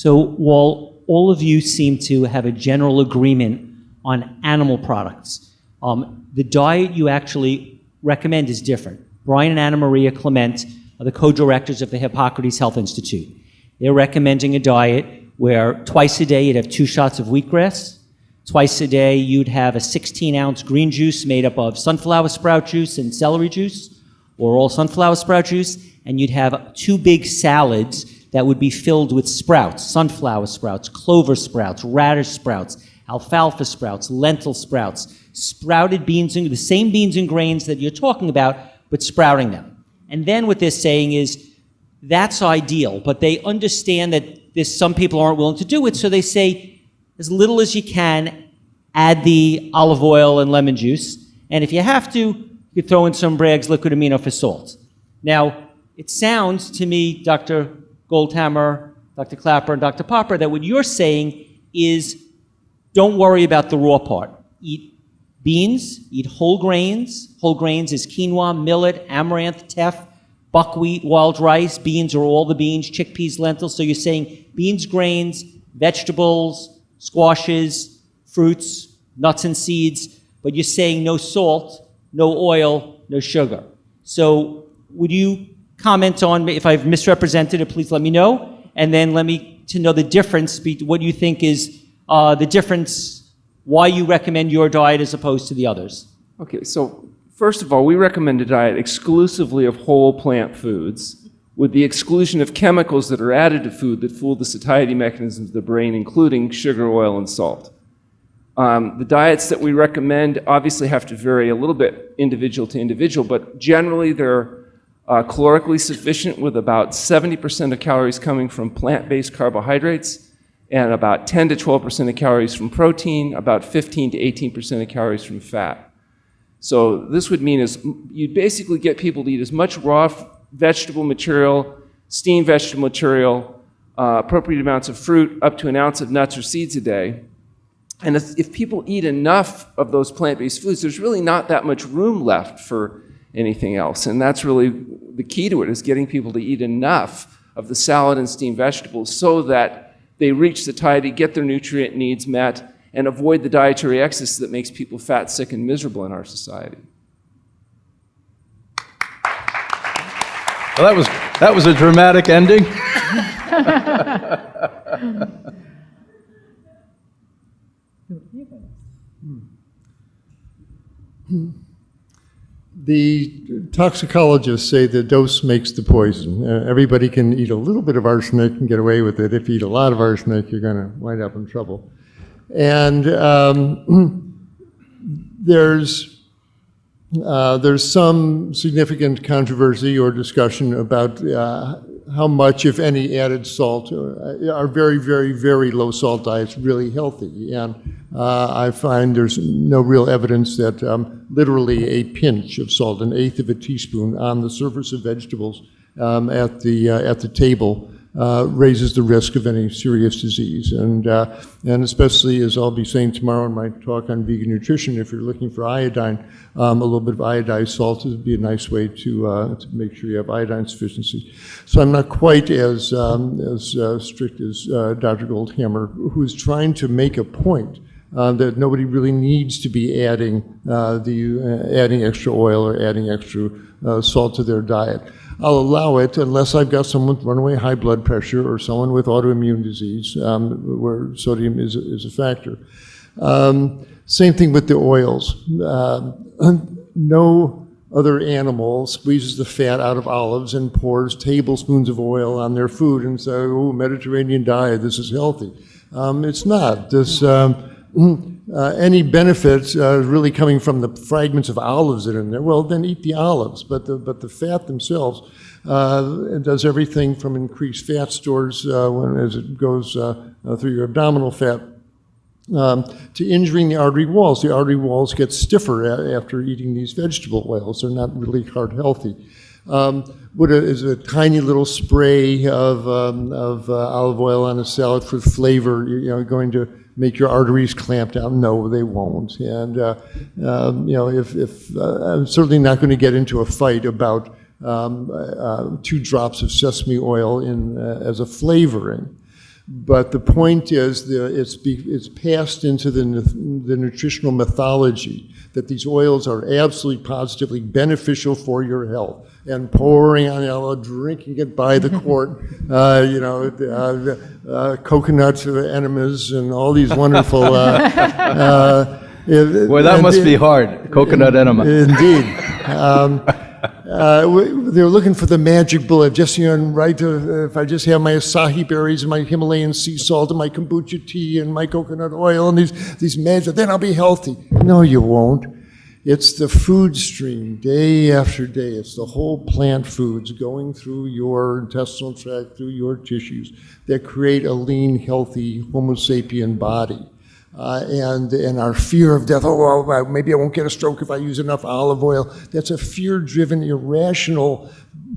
So while all of you seem to have a general agreement on animal products, the diet you actually recommend is different. Brian and Anna Maria Clement are the co-directors of the Hippocrates Health Institute. They're recommending a diet where twice a day you'd have 2 shots of wheatgrass, twice a day you'd have a 16-ounce green juice made up of sunflower sprout juice and celery juice, or all sunflower sprout juice, and you'd have 2 big salads that would be filled with sprouts, sunflower sprouts, clover sprouts, radish sprouts, alfalfa sprouts, lentil sprouts, sprouted beans, the same beans and grains that you're talking about, but sprouting them. And then what they're saying is, that's ideal, but they understand that some people aren't willing to do it, so they say, as little as you can, add the olive oil and lemon juice, and if you have to, you throw in some Bragg's liquid amino for salt. Now, it sounds to me, Dr. Goldhamer, Dr. Klaper, and Dr. Popper, that what you're saying is, don't worry about the raw part. Eat beans, eat whole grains. Whole grains is quinoa, millet, amaranth, teff, buckwheat, wild rice. Beans are all the beans, chickpeas, lentils. So you're saying beans, grains, vegetables, squashes, fruits, nuts and seeds, but you're saying no salt, no oil, no sugar. So would you comment on, if I've misrepresented it, please let me know, and then let me to know the difference, what you think is the difference, why you recommend your diet as opposed to the others. Okay, so first of all, we recommend a diet exclusively of whole plant foods with the exclusion of chemicals that are added to food that fool the satiety mechanisms of the brain, including sugar, oil, and salt. The diets that we recommend obviously have to vary a little bit individual to individual, but generally they're calorically sufficient, with about 70% of calories coming from plant-based carbohydrates and about 10 to 12% of calories from protein, about 15 to 18% of calories from fat. So this would mean is you'd basically get people to eat as much raw vegetable material, steamed vegetable material, appropriate amounts of fruit, up to an ounce of nuts or seeds a day. And if people eat enough of those plant-based foods, there's really not that much room left for anything else. And that's really the key to it, is getting people to eat enough of the salad and steamed vegetables so that they reach satiety, get their nutrient needs met, and avoid the dietary excess that makes people fat, sick, and miserable in our society. Well, that was a dramatic ending. The toxicologists say the dose makes the poison. Everybody can eat a little bit of arsenic and get away with it. If you eat a lot of arsenic, you're going to wind up in trouble. And there's some significant controversy or discussion about how much, if any, added salt. Are very, very, very low salt diets really healthy? And I find there's no real evidence that literally a pinch of salt, 1/8 of a teaspoon on the surface of vegetables at the table raises the risk of any serious disease. And especially, as I'll be saying tomorrow in my talk on vegan nutrition, if you're looking for iodine, a little bit of iodized salt would be a nice way to make sure you have iodine sufficiency. So I'm not quite as strict as Dr. Goldhamer, who's trying to make a point that nobody really needs to be adding extra oil or adding extra salt to their diet. I'll allow it unless I've got someone with runaway high blood pressure or someone with autoimmune disease where sodium is a factor. Same thing with the oils. No other animal squeezes the fat out of olives and pours tablespoons of oil on their food and says, oh, Mediterranean diet, this is healthy. It's not. Any benefits really coming from the fragments of olives that are in there, well, then eat the olives. But the fat themselves does everything from increased fat stores as it goes through your abdominal fat to injuring the artery walls. The artery walls get stiffer after eating these vegetable oils. They're not really heart healthy. What is a tiny little spray of olive oil on a salad for flavor, going to make your arteries clamp down? No, they won't. And if I'm certainly not going to get into a fight about 2 drops of sesame oil as a flavoring. But the point is, it's passed into the nutritional mythology that these oils are absolutely positively beneficial for your health. And pouring on, drinking it by the quart, coconut enemas and all these wonderful. Boy, that must be hard, coconut enema. Indeed. They're looking for the magic bullet. Just, if I just have my acai berries and my Himalayan sea salt and my kombucha tea and my coconut oil and these magic, then I'll be healthy. No, you won't. It's the food stream, day after day. It's the whole plant foods going through your intestinal tract, through your tissues, that create a lean, healthy Homo sapien body. And our fear of death, well, maybe I won't get a stroke if I use enough olive oil. That's a fear-driven, irrational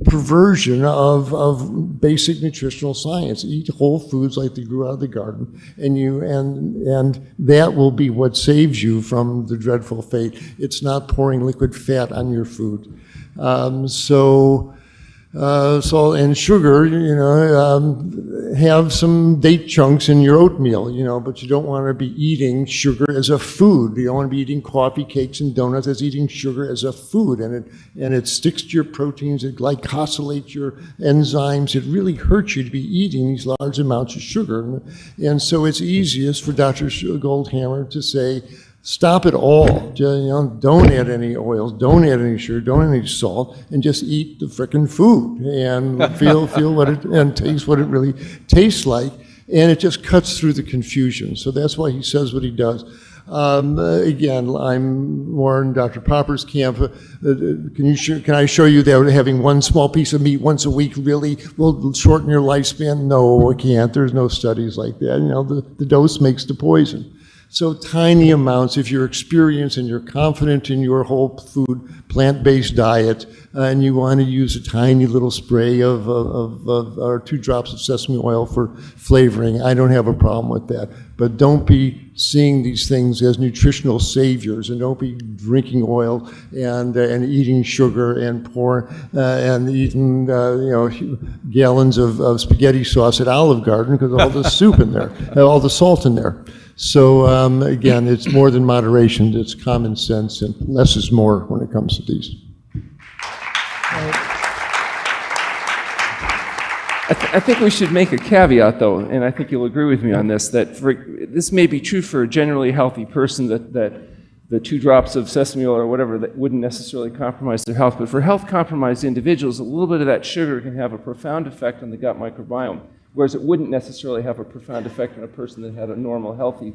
perversion of basic nutritional science. Eat whole foods like they grew out of the garden, and that will be what saves you from the dreadful fate. It's not pouring liquid fat on your food. Salt and sugar, have some date chunks in your oatmeal, but you don't want to be eating sugar as a food. You don't want to be eating coffee, cakes, and donuts as eating sugar as a food. And it sticks to your proteins, it glycosylates your enzymes. It really hurts you to be eating these large amounts of sugar. And so it's easiest for Dr. Goldhamer to say, stop it all. Don't add any oils, don't add any sugar, don't add any salt, and just eat the frickin' food and feel what it and taste what it really tastes like. And it just cuts through the confusion. So that's why he says what he does. Again, I'm more in Dr. Popper's camp. Can I show you that having one small piece of meat once a week really will shorten your lifespan? No, I can't. There's no studies like that. The dose makes the poison. So tiny amounts, if you're experienced and you're confident in your whole food, plant-based diet, and you want to use a tiny little spray or 2 drops of sesame oil for flavoring, I don't have a problem with that. But don't be seeing these things as nutritional saviors, and don't be drinking oil and eating sugar and and eating gallons of spaghetti sauce at Olive Garden because of all the soup in there, all the salt in there. So again, it's more than moderation, it's common sense, and less is more when it comes to these. I think we should make a caveat, though, and I think you'll agree with me on this, that this may be true for a generally healthy person, that the 2 drops of sesame oil or whatever that wouldn't necessarily compromise their health, but for health-compromised individuals, a little bit of that sugar can have a profound effect on the gut microbiome, whereas it wouldn't necessarily have a profound effect on a person that had a normal, healthy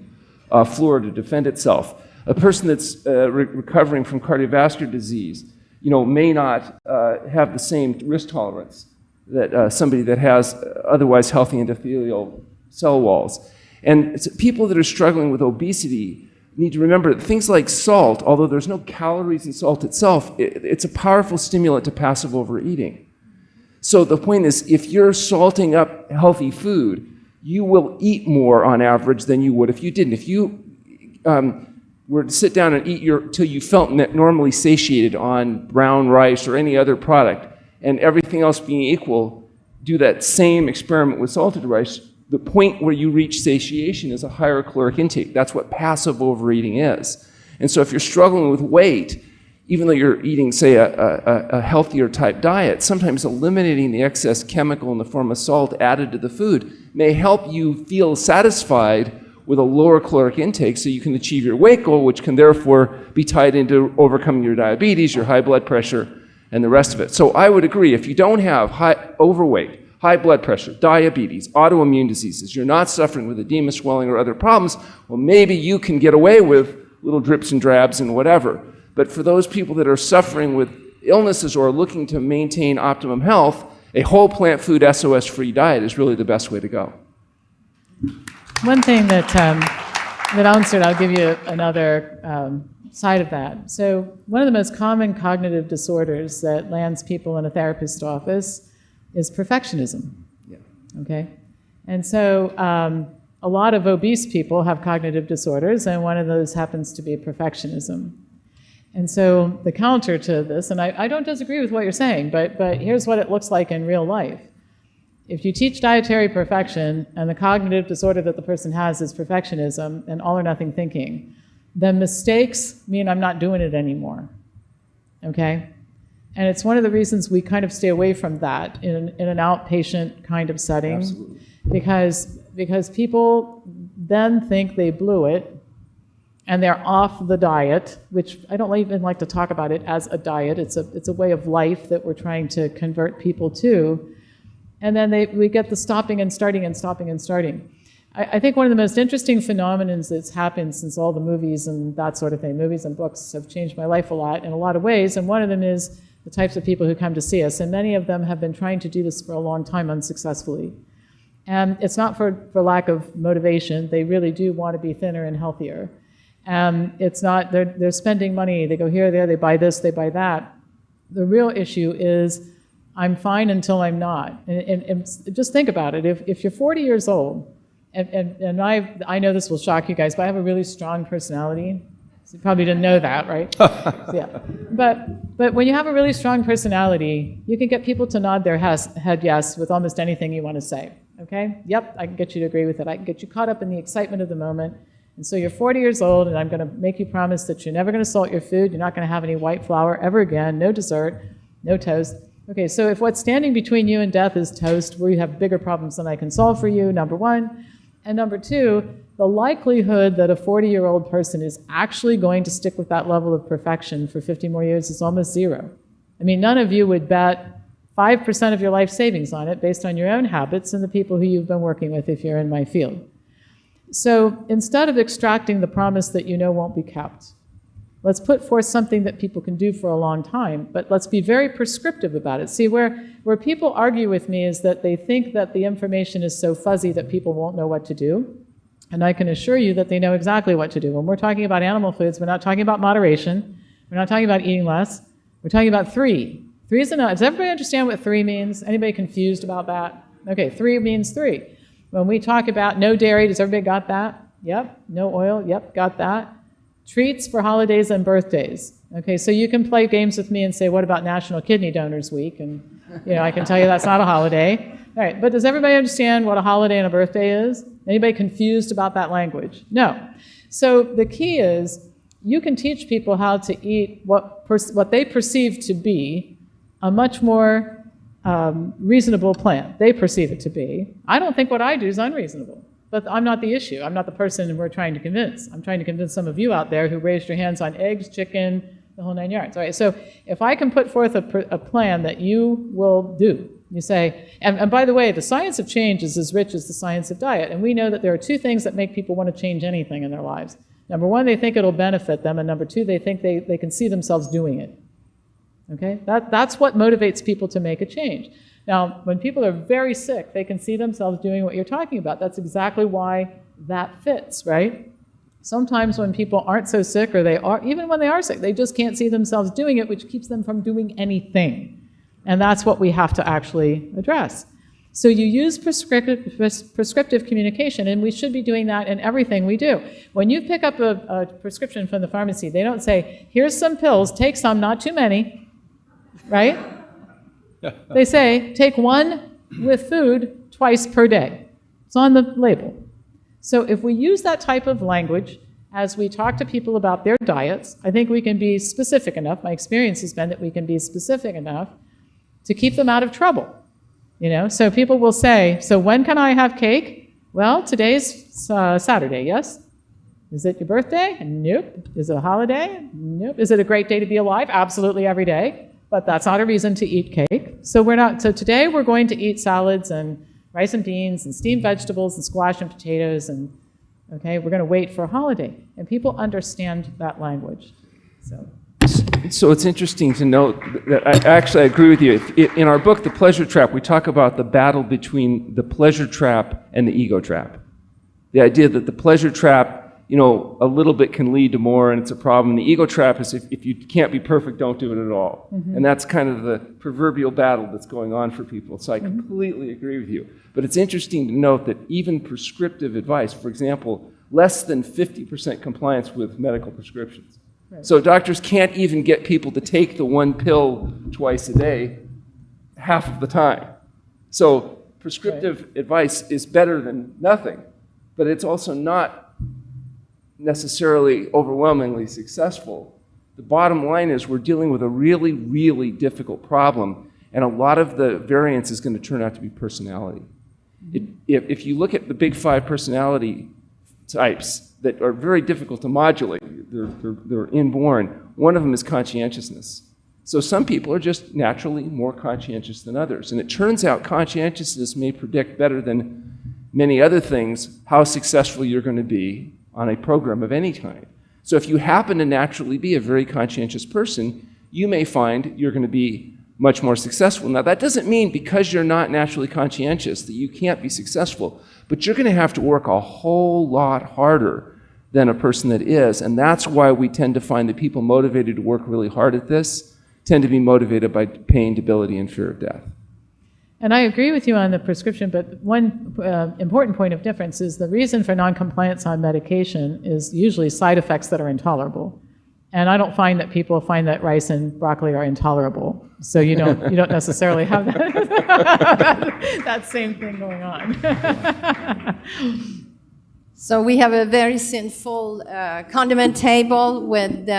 flora to defend itself. A person that's recovering from cardiovascular disease, may not have the same risk tolerance that somebody that has otherwise healthy endothelial cell walls. And people that are struggling with obesity need to remember that things like salt, although there's no calories in salt itself, it's a powerful stimulant to passive overeating. So the point is, if you're salting up healthy food, you will eat more on average than you would if you didn't. If you were to sit down and eat till you felt normally satiated on brown rice or any other product, and everything else being equal, do that same experiment with salted rice, the point where you reach satiation is a higher caloric intake. That's what passive overeating is. And so if you're struggling with weight, even though you're eating, say, a healthier type diet, sometimes eliminating the excess chemical in the form of salt added to the food may help you feel satisfied with a lower caloric intake so you can achieve your weight goal, which can therefore be tied into overcoming your diabetes, your high blood pressure, and the rest of it. So I would agree, if you don't have overweight, high blood pressure, diabetes, autoimmune diseases, you're not suffering with edema, swelling, or other problems, well, maybe you can get away with little drips and drabs and whatever. But for those people that are suffering with illnesses or are looking to maintain optimum health, a whole plant food SOS-free diet is really the best way to go. One thing that I'll give you another side of that. So one of the most common cognitive disorders that lands people in a therapist's office is perfectionism. Yeah. Okay? And so a lot of obese people have cognitive disorders, and one of those happens to be perfectionism. And so the counter to this, and I don't disagree with what you're saying, but here's what it looks like in real life. If you teach dietary perfection and the cognitive disorder that the person has is perfectionism and all or nothing thinking, then mistakes mean I'm not doing it anymore. Okay? And it's one of the reasons we kind of stay away from that in an outpatient kind of setting. Absolutely. Because people then think they blew it and they're off the diet, which I don't even like to talk about it as a diet. It's a way of life that we're trying to convert people to. And then we get the stopping and starting and stopping and starting. I think one of the most interesting phenomena that's happened since all the movies and that sort of thing, movies and books have changed my life a lot in a lot of ways, and one of them is the types of people who come to see us, and many of them have been trying to do this for a long time unsuccessfully. And it's not for lack of motivation. They really do want to be thinner and healthier. It's not, they're spending money, they go here, there, they buy this, they buy that. The real issue is, I'm fine until I'm not. And just think about it. If you're 40 years old, and I know this will shock you guys, but I have a really strong personality. So you probably didn't know that, right? Yeah. But when you have a really strong personality, you can get people to nod their head yes with almost anything you want to say. Okay? Yep, I can get you to agree with it. I can get you caught up in the excitement of the moment. And so you're 40 years old, and I'm going to make you promise that you're never going to salt your food. You're not going to have any white flour ever again. No dessert, no toast. Okay, so if what's standing between you and death is toast, we have bigger problems than I can solve for you, number one. And number two, the likelihood that a 40-year-old person is actually going to stick with that level of perfection for 50 more years is almost zero. I mean, none of you would bet 5% of your life savings on it based on your own habits and the people who you've been working with if you're in my field. So instead of extracting the promise that you know won't be kept, let's put forth something that people can do for a long time, but let's be very prescriptive about it. See, where people argue with me is that they think that the information is so fuzzy that people won't know what to do. And I can assure you that they know exactly what to do. When we're talking about animal foods, we're not talking about moderation. We're not talking about eating less. We're talking about 3. 3 is enough. Does everybody understand what 3 means? Anybody confused about that? Okay, 3 means 3. When we talk about no dairy, does everybody got that? Yep. No oil? Yep, got that. Treats for holidays and birthdays. Okay, so you can play games with me and say, what about National Kidney Donors Week? And I can tell you that's not a holiday. All right, but does everybody understand what a holiday and a birthday is? Anybody confused about that language? No. So the key is you can teach people how to eat what they perceive to be a much more reasonable plan. They perceive it to be. I don't think what I do is unreasonable. But I'm not the issue. I'm not the person we're trying to convince. I'm trying to convince some of you out there who raised your hands on eggs, chicken, the whole 9 yards. All right, so if I can put forth a plan that you will do, you say, and by the way, the science of change is as rich as the science of diet. And we know that there are 2 things that make people want to change anything in their lives. Number 1, they think it'll benefit them. And number 2, they think they can see themselves doing it. Okay, that's what motivates people to make a change. Now, when people are very sick, they can see themselves doing what you're talking about. That's exactly why that fits, right? Sometimes when people aren't so sick, or even when they are sick, they just can't see themselves doing it, which keeps them from doing anything. And that's what we have to actually address. So you use prescriptive communication, and we should be doing that in everything we do. When you pick up a prescription from the pharmacy, they don't say, here's some pills, take some, not too many, right? They say, take 1 with food twice per day. It's on the label. So if we use that type of language as we talk to people about their diets, I think we can be specific enough. My experience has been that we can be specific enough to keep them out of trouble. So people will say, so when can I have cake? Well, today's Saturday, yes? Is it your birthday? Nope. Is it a holiday? Nope. Is it a great day to be alive? Absolutely every day. But that's not a reason to eat cake. So today we're going to eat salads and rice and beans and steamed vegetables and squash and potatoes, and we're going to wait for a holiday. And people understand that language. So it's interesting to note that I agree with you. In our book, The Pleasure Trap, we talk about the battle between the pleasure trap and the ego trap. The idea that the pleasure trap, a little bit can lead to more, and it's a problem. The ego trap is if you can't be perfect, don't do it at all. Mm-hmm. And that's kind of the proverbial battle that's going on for people. So I completely agree with you. But it's interesting to note that even prescriptive advice, for example, less than 50% compliance with medical prescriptions. Right. So doctors can't even get people to take the 1 pill twice a day half of the time. So prescriptive advice is better than nothing, but it's also not necessarily overwhelmingly successful. The bottom line is we're dealing with a really, really difficult problem, and a lot of the variance is going to turn out to be personality. If you look at the big 5 personality types that are very difficult to modulate, they're inborn, one of them is conscientiousness. So some people are just naturally more conscientious than others, and it turns out conscientiousness may predict better than many other things how successful you're going to be on a program of any kind. So if you happen to naturally be a very conscientious person, you may find you're going to be much more successful. Now, that doesn't mean because you're not naturally conscientious that you can't be successful, but you're going to have to work a whole lot harder than a person that is, and that's why we tend to find that people motivated to work really hard at this tend to be motivated by pain, debility, and fear of death. And I agree with you on the prescription, but one important point of difference is the reason for noncompliance on medication is usually side effects that are intolerable. And I don't find that people find that rice and broccoli are intolerable. So you don't necessarily have that, that same thing going on. So we have a very sinful condiment table with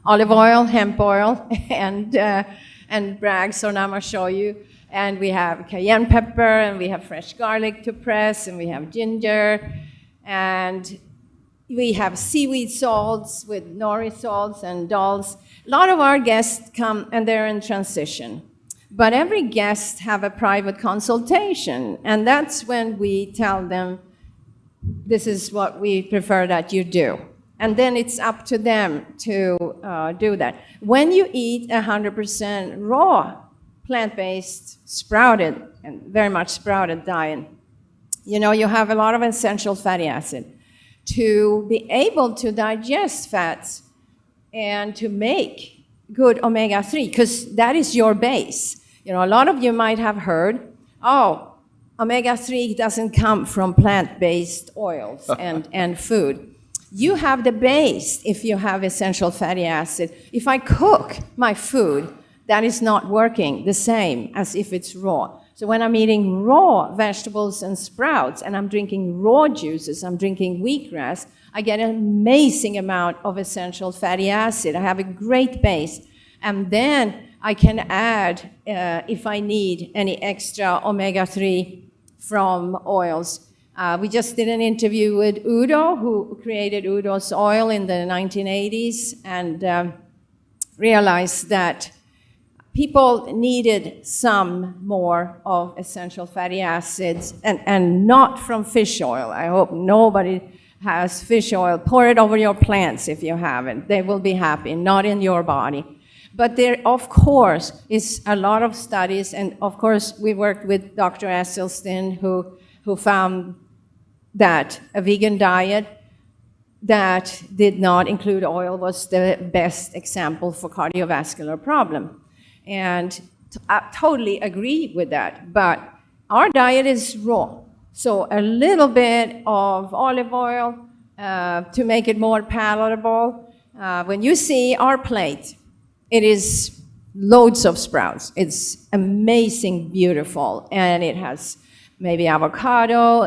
olive oil, hemp oil, and Bragg, so now I'm going to show you. And we have cayenne pepper, and we have fresh garlic to press, and we have ginger, and we have seaweed salts with nori salts and dulse. A lot of our guests come, and they're in transition. But every guest have a private consultation, and that's when we tell them, this is what we prefer that you do. And then it's up to them to do that. When you eat 100% raw, plant-based, sprouted, and very much sprouted diet, you have a lot of essential fatty acid. To be able to digest fats and to make good omega-3, because that is your base. A lot of you might have heard, omega-3 doesn't come from plant-based oils and food. You have the base if you have essential fatty acid. If I cook my food, that is not working the same as if it's raw. So when I'm eating raw vegetables and sprouts, and I'm drinking raw juices, I'm drinking wheatgrass, I get an amazing amount of essential fatty acid. I have a great base. And then I can add, if I need any extra omega-3 from oils. We just did an interview with Udo, who created Udo's oil in the 1980s, and realized that people needed some more of essential fatty acids, and not from fish oil. I hope nobody has fish oil. Pour it over your plants if you haven't. They will be happy, not in your body. But there, of course, is a lot of studies, and of course, we worked with Dr. Esselstyn, who found that a vegan diet that did not include oil was the best example for cardiovascular problem. And I totally agree with that, but our diet is raw. So a little bit of olive oil to make it more palatable. When you see our plate, it is loads of sprouts. It's amazing, beautiful, and it has maybe avocado,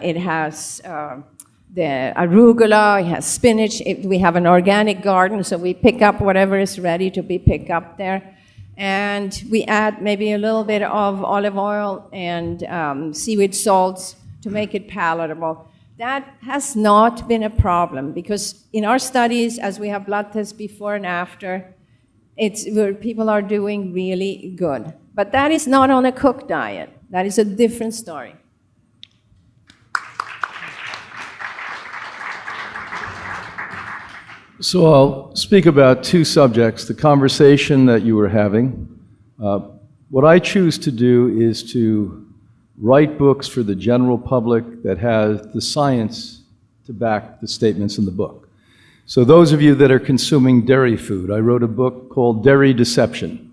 it has the arugula, it has spinach. We have an organic garden, so we pick up whatever is ready to be picked up there. And we add maybe a little bit of olive oil and seaweed salts to make it palatable. That has not been a problem, because in our studies, as we have blood tests before and after, it's where people are doing really good. But that is not on a cooked diet. That is a different story. So I'll speak about 2 subjects, the conversation that you were having. What I choose to do is to write books for the general public that has the science to back the statements in the book. So those of you that are consuming dairy food, I wrote a book called Dairy Deception.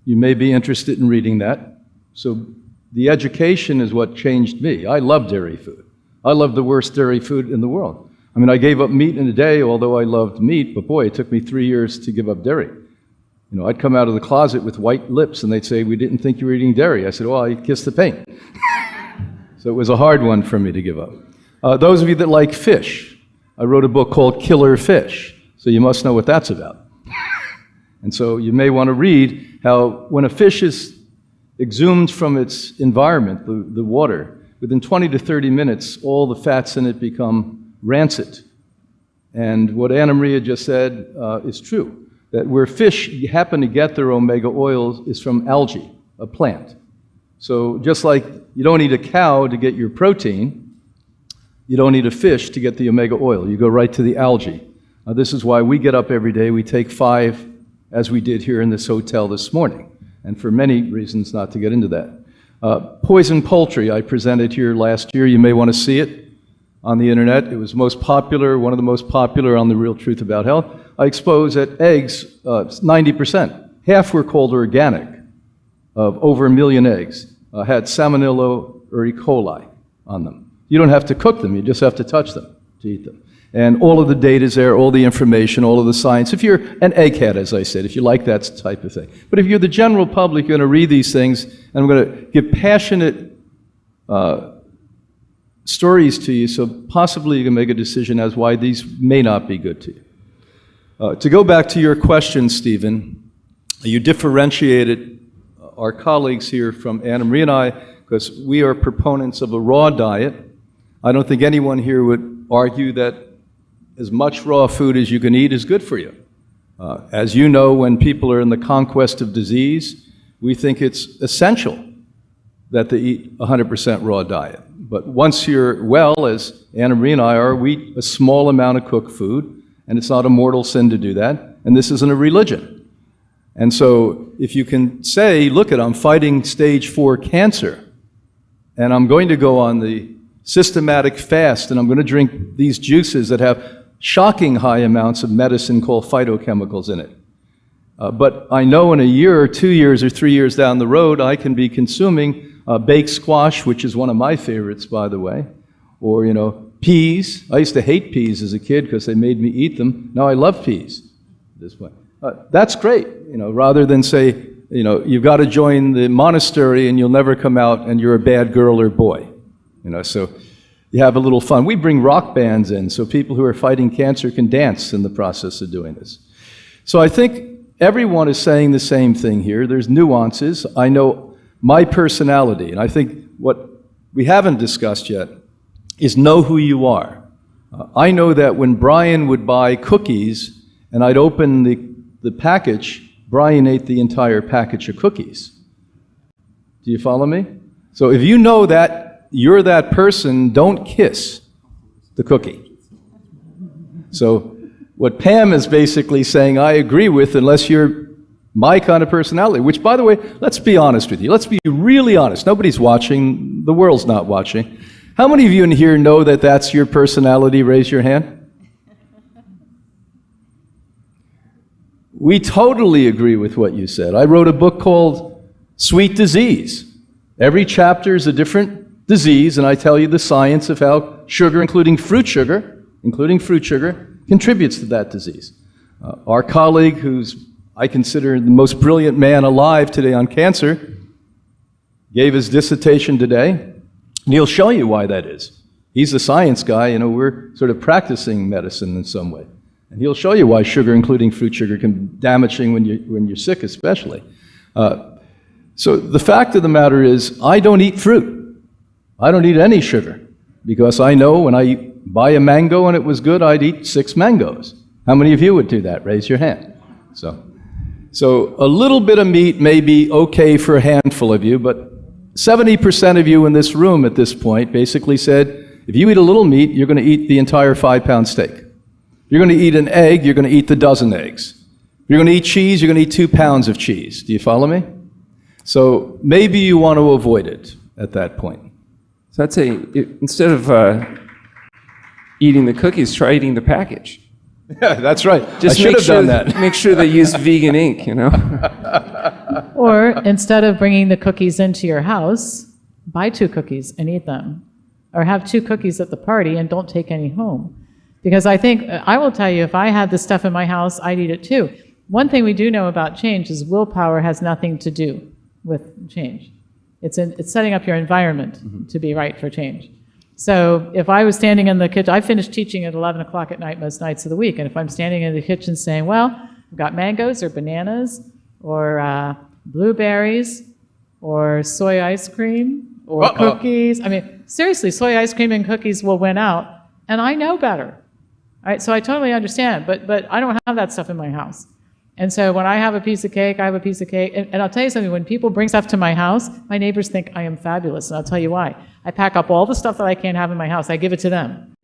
You may be interested in reading that. So the education is what changed me. I love dairy food. I love the worst dairy food in the world. I mean, I gave up meat in a day, although I loved meat, but boy, it took me 3 years to give up dairy. You know, I'd come out of the closet with white lips, and they'd say, "We didn't think you were eating dairy." I said, "Well, I kissed the paint." So it was a hard one for me to give up. Those of you that like fish, I wrote a book called Killer Fish, so you must know what that's about. And so you may want to read how when a fish is exhumed from its environment, the water, within 20 to 30 minutes, all the fats in it become rancid. And what Anna Maria just said is true, that where fish happen to get their omega oils is from algae, a plant. So just like you don't need a cow to get your protein, you don't need a fish to get the omega oil. You go right to the algae. This is why we get up every day, we take 5, as we did here in this hotel this morning, and for many reasons not to get into that. Poison poultry, I presented here last year. You may want to see it on the internet. It was most popular, one of the most popular on The Real Truth About Health. I exposed that eggs, 90%, half were called organic, of over 1 million eggs, had Salmonella or E. coli on them. You don't have to cook them, you just have to touch them to eat them. And all of the data is there, all the information, all of the science. If you're an egghead, as I said, if you like that type of thing. But if you're the general public, you're going to read these things, and I'm going to give passionate stories to you, so possibly you can make a decision as why these may not be good to you. To go back to your question, Stephen, you differentiated our colleagues here from Anna Maria and I, because we are proponents of a raw diet. I don't think anyone here would argue that as much raw food as you can eat is good for you. As you know, when people are in the conquest of disease, we think it's essential that they eat 100% raw diet. But once you're well, as Anna Maria and I are, we eat a small amount of cooked food, and it's not a mortal sin to do that, and this isn't a religion. And so if you can say, look, I'm fighting stage 4 cancer, and I'm going to go on the systematic fast, and I'm going to drink these juices that have shocking high amounts of medicine called phytochemicals in it. But I know in a year or 2 years or 3 years down the road, I can be consuming baked squash, which is one of my favorites, by the way, or, peas. I used to hate peas as a kid because they made me eat them. Now I love peas this way. That's great, rather than say, you've got to join the monastery and you'll never come out and you're a bad girl or boy. So you have a little fun. We bring rock bands in so people who are fighting cancer can dance in the process of doing this. So I think everyone is saying the same thing here. There's nuances. I know my personality, and I think what we haven't discussed yet is know who you are. I know that when Brian would buy cookies and I'd open the package, Brian ate the entire package of cookies. Do you follow me? So if you know that you're that person, don't kiss the cookie. So what Pam is basically saying, I agree with, unless you're my kind of personality, which, by the way, let's be honest with you. Let's be really honest. Nobody's watching. The world's not watching. How many of you in here know that that's your personality? Raise your hand. We totally agree with what you said. I wrote a book called Sweet Disease. Every chapter is a different disease, and I tell you the science of how sugar, including fruit sugar, contributes to that disease. Our colleague, who's I consider the most brilliant man alive today on cancer, gave his dissertation today, and he'll show you why that is. He's a science guy, we're sort of practicing medicine in some way. And he'll show you why sugar, including fruit sugar, can be damaging when you're sick especially. So the fact of the matter is, I don't eat fruit. I don't eat any sugar, because I know when I buy a mango and it was good, I'd eat 6 mangoes. How many of you would do that? Raise your hand. So a little bit of meat may be okay for a handful of you, but 70% of you in this room at this point basically said, if you eat a little meat, you're going to eat the entire 5-pound steak. If you're going to eat an egg, you're going to eat the dozen eggs. If you're going to eat cheese, you're going to eat 2 pounds of cheese. Do you follow me? So maybe you want to avoid it at that point. So I'd say, instead of eating the cookies, try eating the package. Yeah, that's right. Just I should have done that. Make sure they use vegan ink, Or instead of bringing the cookies into your house, buy 2 cookies and eat them. Or have 2 cookies at the party and don't take any home. Because I will tell you, if I had this stuff in my house, I'd eat it too. one thing we do know about change is willpower has nothing to do with change. It's setting up your environment to be right for change. So if I was standing in the kitchen, I finish teaching at 11 o'clock at night most nights of the week, and if I'm standing in the kitchen saying, well, I've got mangoes or bananas or blueberries or soy ice cream or cookies. I mean, seriously, soy ice cream and cookies will win out, and I know better. All right, so I totally understand, but I don't have that stuff in my house. And so when I have a piece of cake, I have a piece of cake. And I'll tell you something, when people bring stuff to my house, my neighbors think I am fabulous, and I'll tell you why. I pack up all the stuff that I can't have in my house. I give it to them.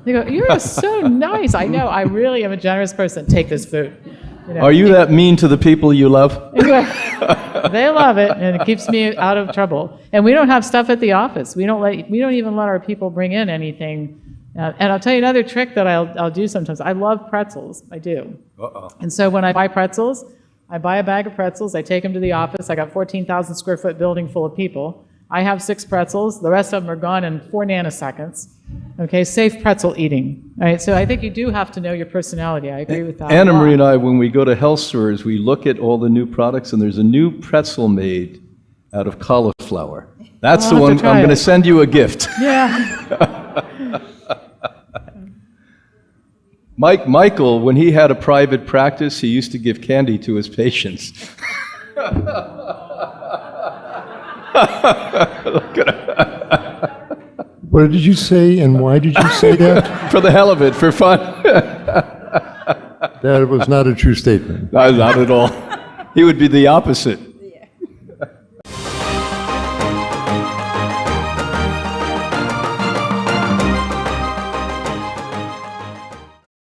They go, you're so nice. I know, I really am a generous person. Take this food. You know? Are you that mean to the people you love? They love it, and it keeps me out of trouble. And we don't have stuff at the office. We don't even let our people bring in anything. And I'll tell you another trick that I'll do sometimes. I love pretzels. I do. And so when I buy pretzels, I buy a bag of pretzels. I take them to the office. I got 14,000 square foot building full of people. I have 6 pretzels. The rest of them are gone in 4 nanoseconds. Okay, safe pretzel eating. All right, so I think you do have to know your personality. I agree with that. Anna Marie and I, when we go to health stores, we look at all the new products, and there's a new pretzel made out of cauliflower. That's the one. I'm going to send you a gift. Yeah. Michael, when he had a private practice, he used to give candy to his patients. What did you say, and why did you say that? For the hell of it, for fun. That was not a true statement. No, not at all. He would be the opposite.